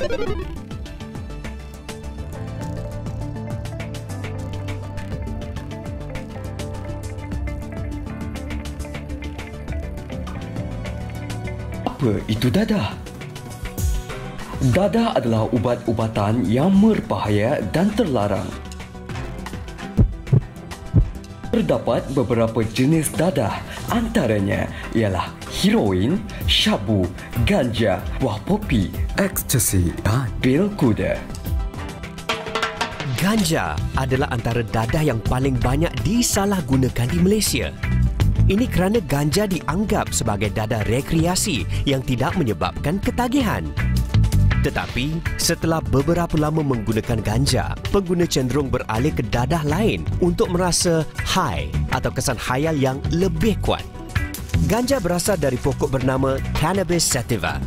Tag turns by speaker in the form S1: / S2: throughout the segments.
S1: Apa itu dadah? Dadah adalah ubat-ubatan yang berbahaya dan terlarang. Terdapat beberapa jenis dadah, antaranya ialah heroin, syabu, ganja, buah popi, ekstasi dan pil kuda.
S2: Ganja adalah antara dadah yang paling banyak disalahgunakan di Malaysia. Ini kerana ganja dianggap sebagai dadah rekreasi yang tidak menyebabkan ketagihan. Tetapi, setelah beberapa lama menggunakan ganja, pengguna cenderung beralih ke dadah lain untuk merasa high atau kesan khayal yang lebih kuat. Ganja berasal dari pokok bernama Cannabis sativa.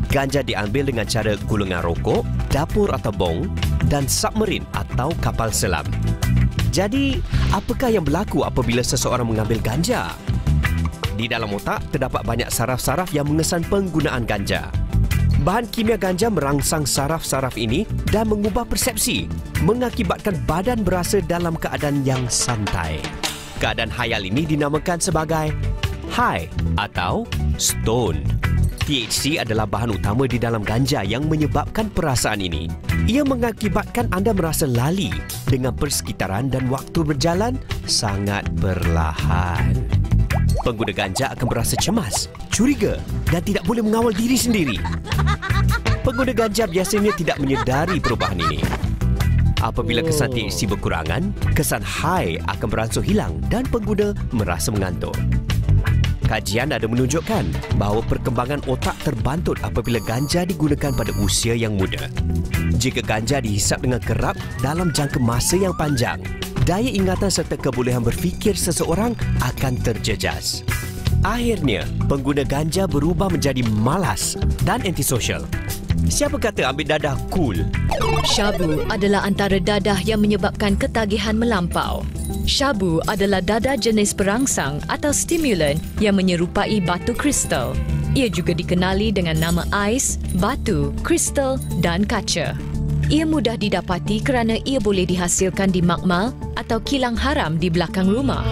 S2: Ganja diambil dengan cara gulungan rokok, dapur atau bong dan submarin atau kapal selam. Jadi, apakah yang berlaku apabila seseorang mengambil ganja? Di dalam otak terdapat banyak saraf-saraf yang mengesan penggunaan ganja. Bahan kimia ganja merangsang saraf-saraf ini dan mengubah persepsi, mengakibatkan badan berasa dalam keadaan yang santai. Keadaan khayal ini dinamakan sebagai high atau stone. THC adalah bahan utama di dalam ganja yang menyebabkan perasaan ini. Ia mengakibatkan anda merasa lali dengan persekitaran dan waktu berjalan sangat perlahan. Pengguna ganja akan berasa cemas, curiga dan tidak boleh mengawal diri sendiri. Pengguna ganja biasanya tidak menyedari perubahan ini. Apabila kesan THC berkurangan, kesan high akan beransur hilang dan pengguna merasa mengantuk. Kajian ada menunjukkan bahawa perkembangan otak terbantut apabila ganja digunakan pada usia yang muda. Jika ganja dihisap dengan kerap dalam jangka masa yang panjang, daya ingatan serta kebolehan berfikir seseorang akan terjejas. Akhirnya, pengguna ganja berubah menjadi malas dan antisosial. Siapa kata ambil dadah cool?
S3: Syabu adalah antara dadah yang menyebabkan ketagihan melampau. Syabu adalah dadah jenis perangsang atau stimulan yang menyerupai batu kristal. Ia juga dikenali dengan nama ais, batu, kristal dan kaca. Ia mudah didapati kerana ia boleh dihasilkan di makmal atau kilang haram di belakang rumah.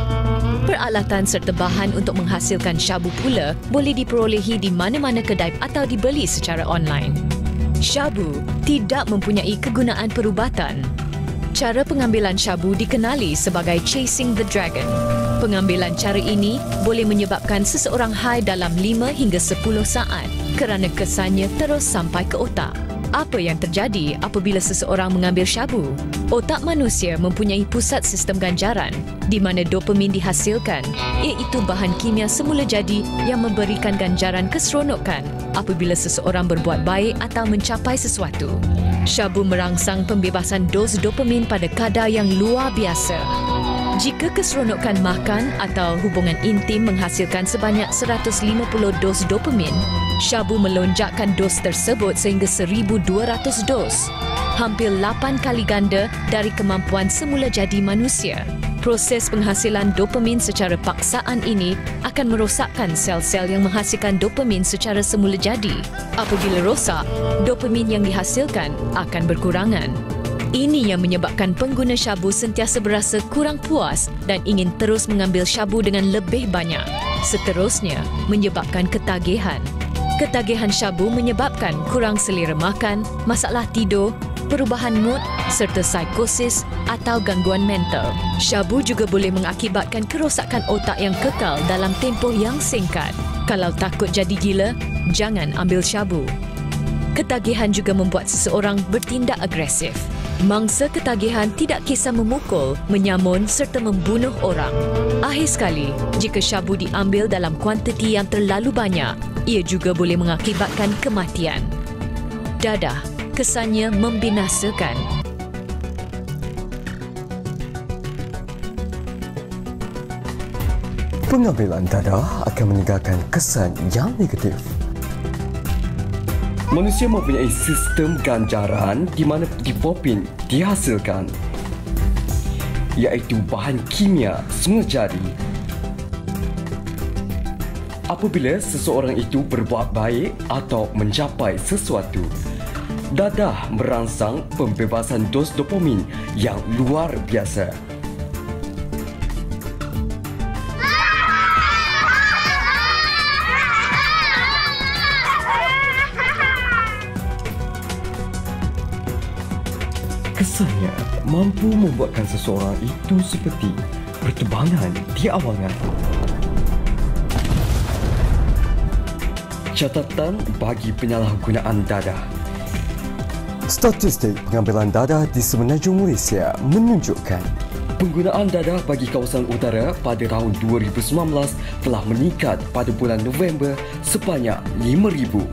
S3: Peralatan serta bahan untuk menghasilkan syabu pula boleh diperolehi di mana-mana kedai atau dibeli secara online. Syabu tidak mempunyai kegunaan perubatan. Cara pengambilan syabu dikenali sebagai chasing the dragon. Pengambilan cara ini boleh menyebabkan seseorang high dalam 5 hingga 10 saat kerana kesannya terus sampai ke otak. Apa yang terjadi apabila seseorang mengambil syabu? Otak manusia mempunyai pusat sistem ganjaran di mana dopamin dihasilkan, iaitu bahan kimia semula jadi yang memberikan ganjaran keseronokan apabila seseorang berbuat baik atau mencapai sesuatu. Syabu merangsang pembebasan dos dopamin pada kadar yang luar biasa. Jika keseronokan makan atau hubungan intim menghasilkan sebanyak 150 dos dopamin, syabu melonjakkan dos tersebut sehingga 1,200 dos. Hampir 8 kali ganda dari kemampuan semula jadi manusia. Proses penghasilan dopamin secara paksaan ini akan merosakkan sel-sel yang menghasilkan dopamin secara semula jadi. Apabila rosak, dopamin yang dihasilkan akan berkurangan. Ini yang menyebabkan pengguna syabu sentiasa berasa kurang puas dan ingin terus mengambil syabu dengan lebih banyak. Seterusnya, menyebabkan ketagihan. Ketagihan syabu menyebabkan kurang selera makan, masalah tidur, perubahan mood serta psikosis atau gangguan mental. Syabu juga boleh mengakibatkan kerosakan otak yang kekal dalam tempoh yang singkat. Kalau takut jadi gila, jangan ambil syabu. Ketagihan juga membuat seseorang bertindak agresif. Mangsa ketagihan tidak kisah memukul, menyamun serta membunuh orang. Akhir sekali, jika syabu diambil dalam kuantiti yang terlalu banyak, ia juga boleh mengakibatkan kematian. Dadah, kesannya membinasakan.
S1: Pengambilan dadah akan meninggalkan kesan yang negatif. Manusia mempunyai sistem ganjaran di mana dopamin dihasilkan, iaitu bahan kimia semula jadi. apabila seseorang itu berbuat baik atau mencapai sesuatu. Dadah merangsang pembebasan dos dopamin yang luar biasa. Kesannya mampu membuatkan seseorang itu seperti berterbangan di awangan. Catatan bagi penyalahgunaan dadah. Statistik pengambilan dadah di semenanjung Malaysia menunjukkan penggunaan dadah bagi kawasan utara pada tahun 2019 telah meningkat pada bulan November sebanyak 5,000.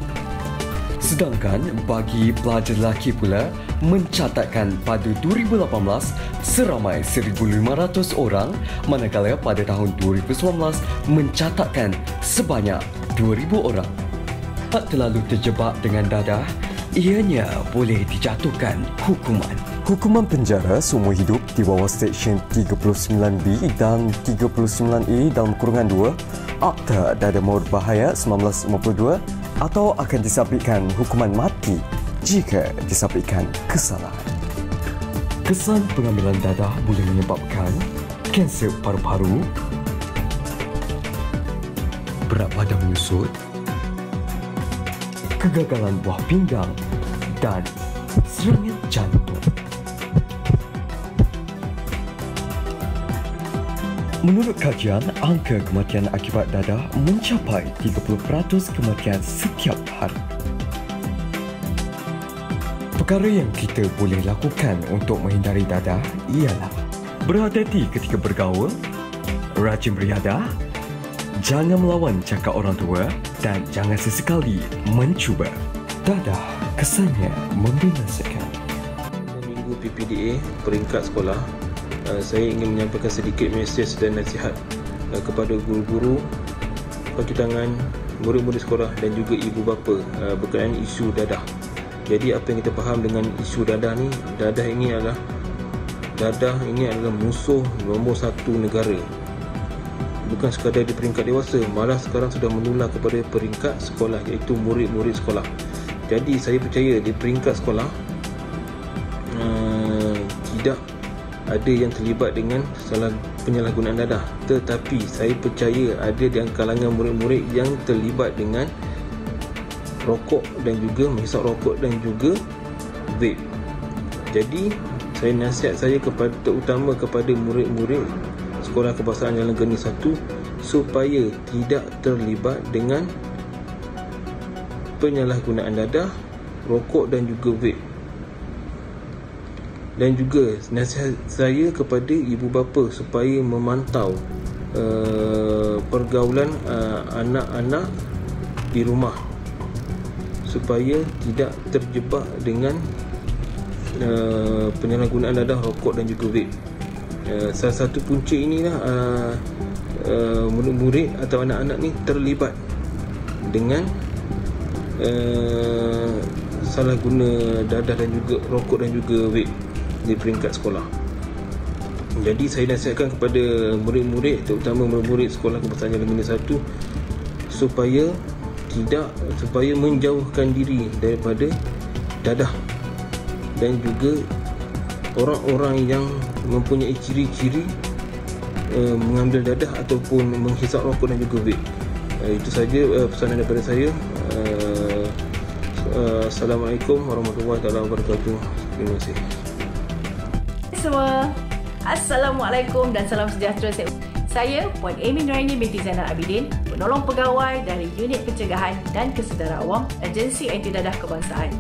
S1: Sedangkan bagi pelajar lelaki pula mencatatkan pada 2018 seramai 1,500 orang, manakala pada tahun 2019 mencatatkan sebanyak 2,000 orang. Tak terlalu terjebak dengan dadah, ianya boleh dijatuhkan hukuman. Hukuman penjara seumur hidup di bawah Seksyen 39B dan 39E dalam kurungan 2 Akta Dadah Maut Bahaya 1952 atau akan disabitkan hukuman mati jika disabitkan kesalahan. Kesan pengambilan dadah boleh menyebabkan kanser paru-paru, berat badan menyusut, kegagalan buah pinggang dan serangan jantung. Menurut kajian, angka kematian akibat dadah mencapai 30% kematian setiap hari. Perkara yang kita boleh lakukan untuk menghindari dadah ialah berhati-hati ketika bergaul, rajin beriadah, jangan melawan cakap orang tua dan jangan sesekali mencuba. Dadah kesannya membinasakan.
S4: Minggu PPDA peringkat sekolah, saya ingin menyampaikan sedikit mesej dan nasihat kepada guru-guru, pacutangan, murid-murid sekolah dan juga ibu bapa berkenaan isu dadah. Jadi apa yang kita faham dengan isu dadah ni, dadah ini adalah musuh nombor satu negara. Bukan sekadar di peringkat dewasa, malah sekarang sudah menular kepada peringkat sekolah, iaitu murid-murid sekolah. Jadi saya percaya di peringkat sekolah tidak ada yang terlibat dengan penyalahgunaan dadah, tetapi saya percaya ada di kalangan murid-murid yang terlibat dengan rokok dan juga menghisap rokok dan juga vape. Jadi nasihat saya terutama kepada murid-murid Sekolah Kebangsaan Jalan Geni 1 supaya tidak terlibat dengan penyalahgunaan dadah, rokok dan juga vape. Dan juga nasihat saya kepada ibu bapa supaya memantau pergaulan anak-anak di rumah supaya tidak terjebak dengan penyalahgunaan dadah, rokok dan juga vape. Salah satu punca inilah murid-murid atau anak-anak ni terlibat dengan salah guna dadah dan juga rokok dan juga vape di peringkat sekolah. Jadi saya nasihatkan kepada murid-murid, terutama murid-murid Sekolah Kebangsaan Jalan Geni 1 supaya menjauhkan diri daripada dadah dan juga orang-orang yang mempunyai ciri-ciri mengambil dadah ataupun menghisap rokok dan juga vape. Itu saja pesanan daripada saya. Assalamualaikum warahmatullahi wabarakatuh. Terima kasih
S5: semua. Assalamualaikum dan salam sejahtera. Saya Puan Amy Nuraini binti Zainal Abidin, penolong pegawai dari Unit Pencegahan dan Kesedaran Awam Agensi Anti Dadah Kebangsaan.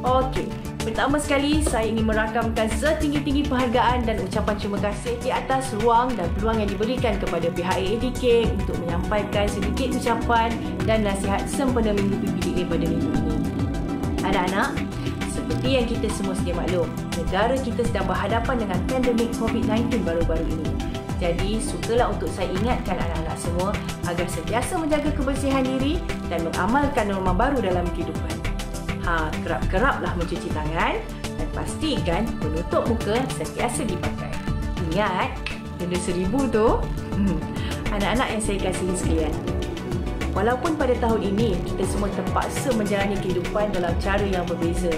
S5: Okey, pertama sekali saya ingin merakamkan setinggi-tinggi penghargaan dan ucapan terima kasih di atas ruang dan peluang yang diberikan kepada pihak AADK untuk menyampaikan sedikit ucapan dan nasihat sempena Minggu PPDA pada minggu ini. Anak-anak, seperti yang kita semua sedia maklum, negara kita sedang berhadapan dengan pandemik COVID-19 baru-baru ini. Jadi, sukalah untuk saya ingatkan anak-anak semua agar sentiasa menjaga kebersihan diri dan mengamalkan norma baru dalam kehidupan. Kerap-keraplah mencuci tangan dan pastikan penutup muka sentiasa dipakai. Ingat, denda 1,000 tu. Anak-anak yang saya kasihi sekalian, Walaupun pada tahun ini kita semua terpaksa menjalani kehidupan dalam cara yang berbeza,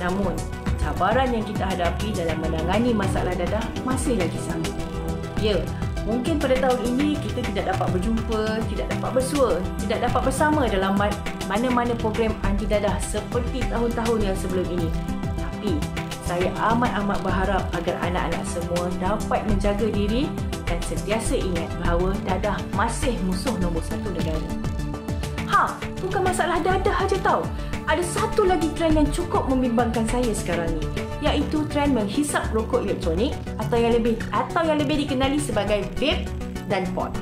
S5: namun cabaran yang kita hadapi dalam menangani masalah dadah masih lagi sama. Ya, mungkin pada tahun ini kita tidak dapat berjumpa, tidak dapat bersua, tidak dapat bersama dalam mana-mana program anti dadah seperti tahun-tahun yang sebelum ini. Tapi saya amat-amat berharap agar anak-anak semua dapat menjaga diri dan sentiasa ingat bahawa dadah masih musuh nombor 1 negara. Bukan masalah dadah aja tau. Ada satu lagi trend yang cukup membimbangkan saya sekarang ni, iaitu trend menghisap rokok elektronik atau yang lebih dikenali sebagai vape dan pod.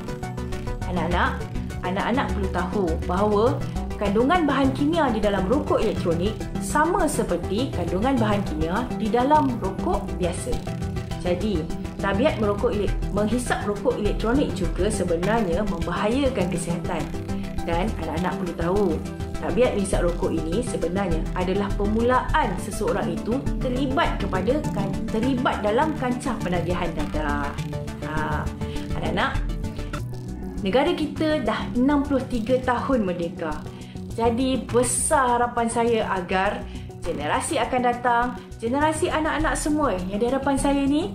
S5: Anak-anak perlu tahu bahawa kandungan bahan kimia di dalam rokok elektronik sama seperti kandungan bahan kimia di dalam rokok biasa. Jadi, tabiat menghisap rokok elektronik juga sebenarnya membahayakan kesihatan. Dan anak-anak perlu tahu, tabiat menghisap rokok ini sebenarnya adalah permulaan seseorang itu terlibat dalam kancah penagihan dadah. Anak-anak, negara kita dah 63 tahun merdeka. Jadi besar harapan saya agar generasi akan datang, generasi anak-anak semua yang di hadapan saya ni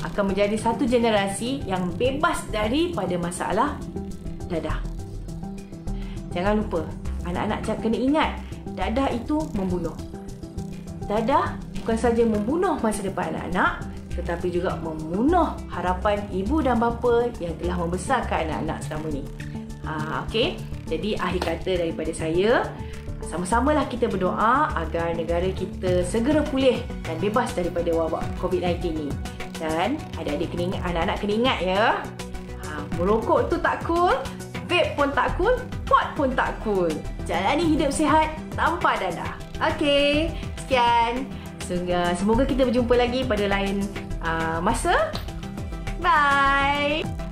S5: akan menjadi satu generasi yang bebas daripada masalah dadah. Jangan lupa, anak-anak kena ingat, dadah itu membunuh. Dadah bukan saja membunuh masa depan anak-anak, tetapi juga membunuh harapan ibu dan bapa yang telah membesarkan anak-anak selama ni. Okey, jadi akhir kata daripada saya, sama-samalah kita berdoa agar negara kita segera pulih dan bebas daripada wabak COVID-19 ni. Dan adik-adik kena ingat, anak-anak kena ingat ya, merokok tu tak cool, vape pun tak cool, pod pun tak cool. Jalani hidup sihat tanpa dadah. Okey, sekian. Semoga kita berjumpa lagi pada lain masa. Bye.